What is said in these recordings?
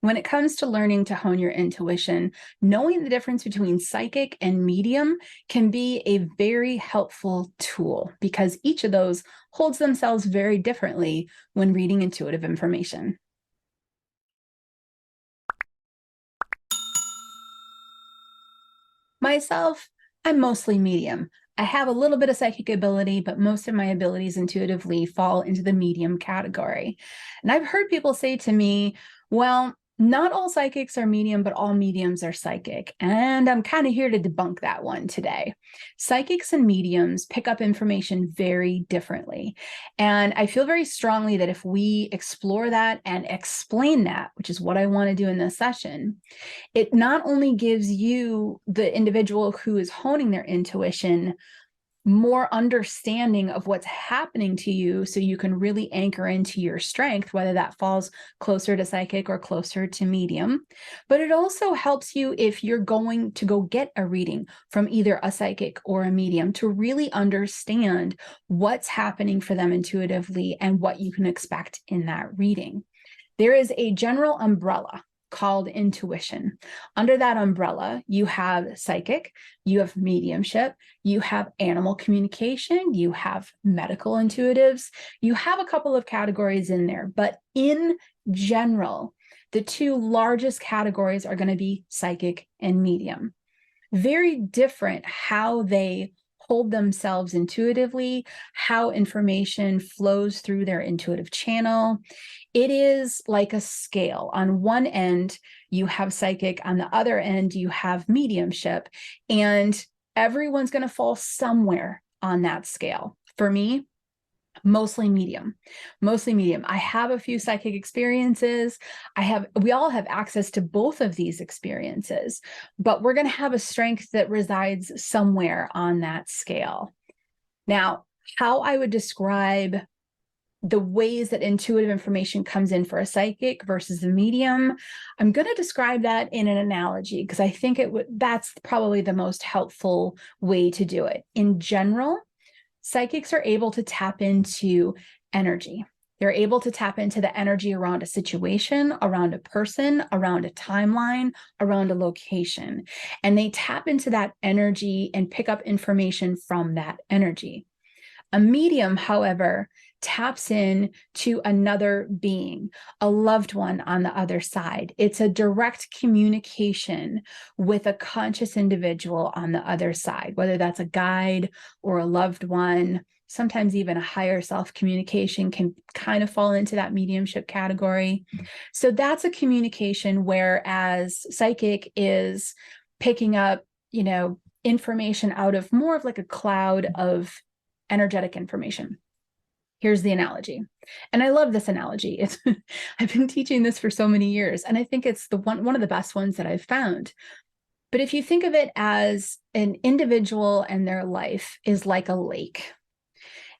When it comes to learning to hone your intuition, knowing the difference between psychic and medium can be a very helpful tool because each of those holds themselves very differently when reading intuitive information. Myself, I'm mostly medium. I have a little bit of psychic ability, but most of my abilities intuitively fall into the medium category. And I've heard people say to me, well, not all psychics are medium, but all mediums are psychic. And I'm kind of here to debunk that one today. Psychics and mediums pick up information very differently. And I feel very strongly that if we explore that and explain that, which is what I want to do in this session, it not only gives you, the individual who is honing their intuition, more understanding of what's happening to you so you can really anchor into your strength, whether that falls closer to psychic or closer to medium. But it also helps you if you're going to go get a reading from either a psychic or a medium to really understand what's happening for them intuitively and what you can expect in that reading. There is a general umbrella called intuition. Under that umbrella, you have psychic, you have mediumship, you have animal communication, you have medical intuitives, you have a couple of categories in there, but in general, the two largest categories are going to be psychic and medium. Very different how they hold themselves intuitively, how information flows through their intuitive channel. It is like a scale. On one end, you have psychic, on the other end, you have mediumship, and everyone's going to fall somewhere on that scale. For me, mostly medium. I have a few psychic experiences. We all have access to both of these experiences, but we're going to have a strength that resides somewhere on that scale. Now, how I would describe the ways that intuitive information comes in for a psychic versus a medium, I'm going to describe that in an analogy because I think that's probably the most helpful way to do it. In general, psychics are able to tap into energy. They're able to tap into the energy around a situation, around a person, around a timeline, around a location. And they tap into that energy and pick up information from that energy. A medium, however, taps in to another being, a loved one on the other side. It's a direct communication with a conscious individual on the other side, whether that's a guide or a loved one. Sometimes even a higher self communication can kind of fall into that mediumship category. So that's a communication, whereas psychic is picking up, information out of more of like a cloud of energetic information. Here's the analogy. And I love this analogy. I've been teaching this for so many years, and I think it's one of the best ones that I've found. But if you think of it as an individual and their life is like a lake,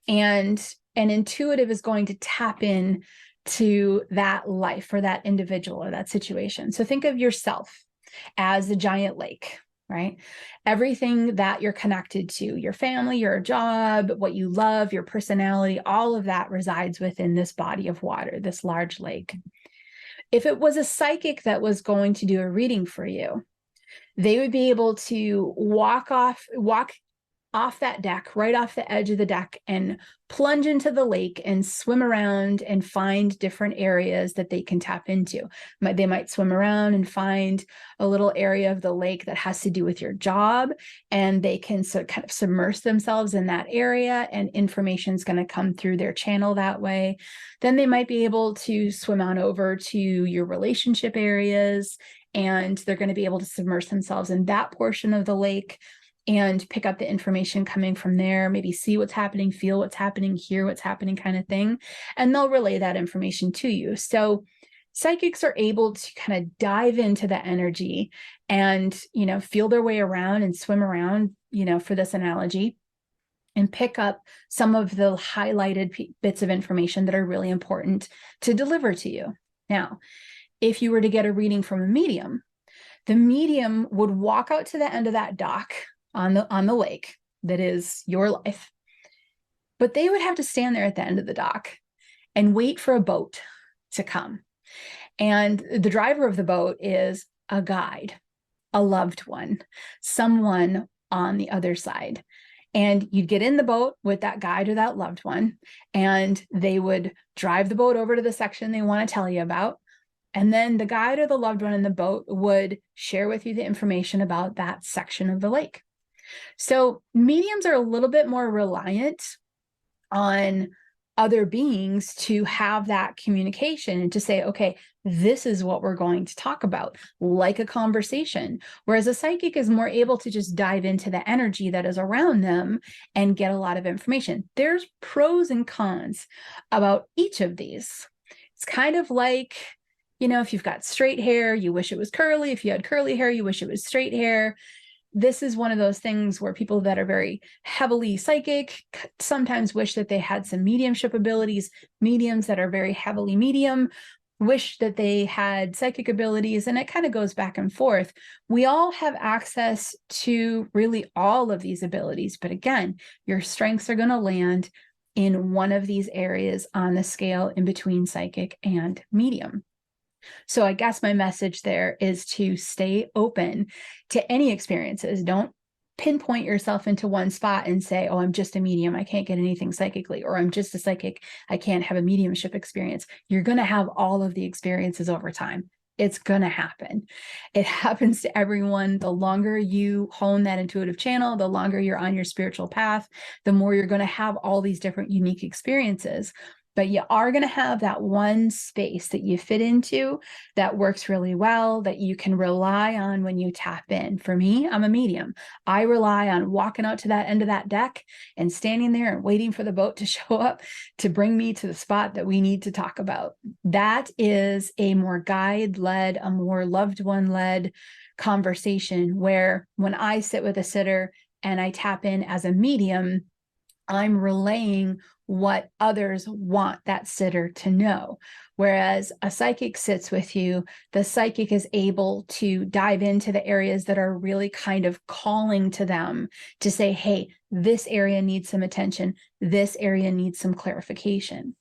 and an intuitive is going to tap in to that life or that individual or that situation. So think of yourself as a giant lake, right? Everything that you're connected to, your family, your job, what you love, your personality, all of that resides within this body of water, this large lake. If it was a psychic that was going to do a reading for you, they would be able to walk off that deck, right off the edge of the deck, and plunge into the lake and swim around and find different areas that they can tap into. They might swim around and find a little area of the lake that has to do with your job, and they can kind of submerge themselves in that area, and information is going to come through their channel that way. Then they might be able to swim on over to your relationship areas, and they're going to be able to submerge themselves in that portion of the lake and pick up the information coming from there, maybe see what's happening, feel what's happening, hear what's happening kind of thing. And they'll relay that information to you. So psychics are able to kind of dive into the energy and, feel their way around and swim around, for this analogy, and pick up some of the highlighted bits of information that are really important to deliver to you. Now, if you were to get a reading from a medium, the medium would walk out to the end of that dock on the lake that is your life, but they would have to stand there at the end of the dock and wait for a boat to come. And the driver of the boat is a guide, a loved one, someone on the other side. And you'd get in the boat with that guide or that loved one, and they would drive the boat over to the section they want to tell you about. And then the guide or the loved one in the boat would share with you the information about that section of the lake. So mediums are a little bit more reliant on other beings to have that communication and to say, okay, this is what we're going to talk about, like a conversation. Whereas a psychic is more able to just dive into the energy that is around them and get a lot of information. There's pros and cons about each of these. It's kind of like, you know, if you've got straight hair, you wish it was curly. If you had curly hair, you wish it was straight hair. This is one of those things where people that are very heavily psychic sometimes wish that they had some mediumship abilities. Mediums that are very heavily medium wish that they had psychic abilities, and it kind of goes back and forth. We all have access to really all of these abilities, but again, your strengths are going to land in one of these areas on the scale in between psychic and medium. So I guess my message there is to stay open to any experiences. Don't pinpoint yourself into one spot and say, oh, I'm just a medium, I can't get anything psychically, or I'm just a psychic, I can't have a mediumship experience. You're going to have all of the experiences over time. It's going to happen. It happens to everyone. The longer you hone that intuitive channel, the longer you're on your spiritual path, the more you're going to have all these different unique experiences. But you are going to have that one space that you fit into that works really well, that you can rely on when you tap in. For me, I'm a medium. I rely on walking out to that end of that deck and standing there and waiting for the boat to show up to bring me to the spot that we need to talk about. That is a more guide-led, a more loved one-led conversation, where when I sit with a sitter and I tap in as a medium, I'm relaying what others want that sitter to know. Whereas a psychic sits with you, the psychic is able to dive into the areas that are really kind of calling to them to say, hey, this area needs some attention. This area needs some clarification.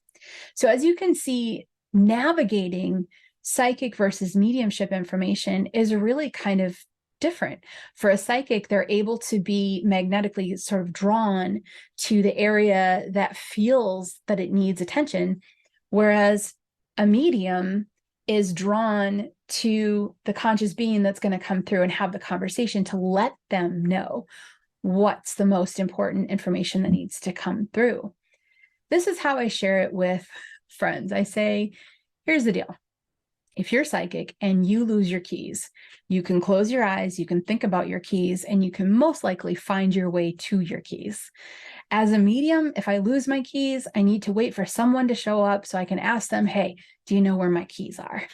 So as you can see, navigating psychic versus mediumship information is really kind of different. For a psychic, they're able to be magnetically sort of drawn to the area that feels that it needs attention, whereas a medium is drawn to the conscious being that's going to come through and have the conversation to let them know what's the most important information that needs to come through. This is how I share it with friends. I say, here's the deal. If you're psychic and you lose your keys, you can close your eyes, you can think about your keys, and you can most likely find your way to your keys. As a medium, if I lose my keys, I need to wait for someone to show up so I can ask them, hey, do you know where my keys are?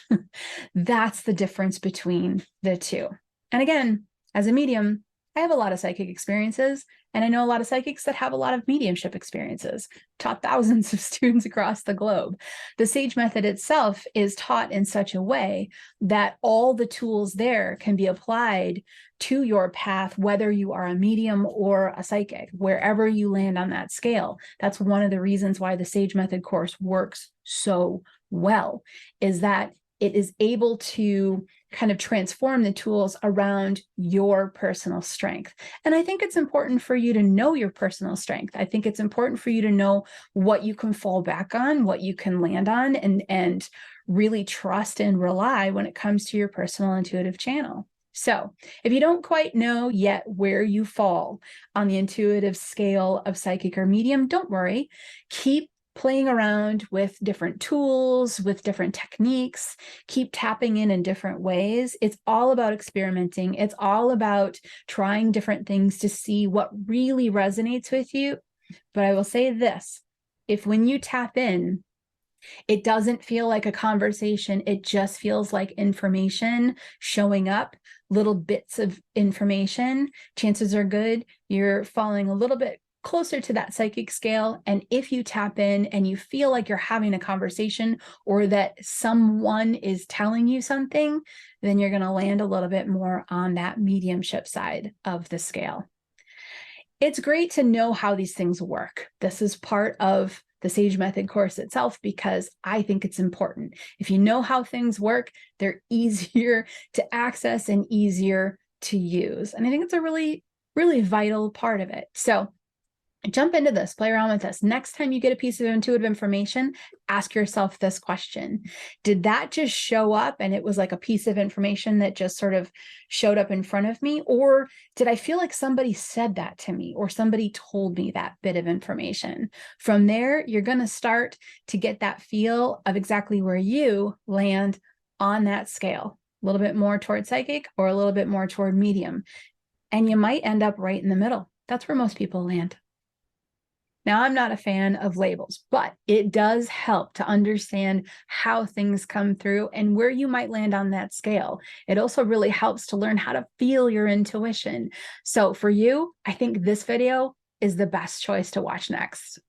That's the difference between the two. And again, as a medium, I have a lot of psychic experiences, and I know a lot of psychics that have a lot of mediumship experiences, taught thousands of students across the globe. The SAGE method itself is taught in such a way that all the tools there can be applied to your path, whether you are a medium or a psychic, wherever you land on that scale. That's one of the reasons why the SAGE method course works so well, is that it is able to kind of transform the tools around your personal strength. And I think it's important for you to know your personal strength. I think it's important for you to know what you can fall back on, what you can land on, and really trust and rely when it comes to your personal intuitive channel. So if you don't quite know yet where you fall on the intuitive scale of psychic or medium, don't worry. Keep playing around with different tools, with different techniques, keep tapping in different ways. It's all about experimenting. It's all about trying different things to see what really resonates with you. But I will say this, if when you tap in, it doesn't feel like a conversation, it just feels like information showing up, little bits of information, chances are good you're falling a little bit closer to that psychic scale. And if you tap in and you feel like you're having a conversation or that someone is telling you something, then you're going to land a little bit more on that mediumship side of the scale. It's great to know how these things work. This is part of the Sage Method course itself because I think it's important. If you know how things work, they're easier to access and easier to use. And I think it's a really, really vital part of it. So jump into this, play around with this. Next time you get a piece of intuitive information, ask yourself this question. Did that just show up and it was like a piece of information that just sort of showed up in front of me? Or did I feel like somebody said that to me or somebody told me that bit of information? From there, you're going to start to get that feel of exactly where you land on that scale, a little bit more toward psychic or a little bit more toward medium. And you might end up right in the middle. That's where most people land. Now, I'm not a fan of labels, but it does help to understand how things come through and where you might land on that scale. It also really helps to learn how to feel your intuition. So for you, I think this video is the best choice to watch next.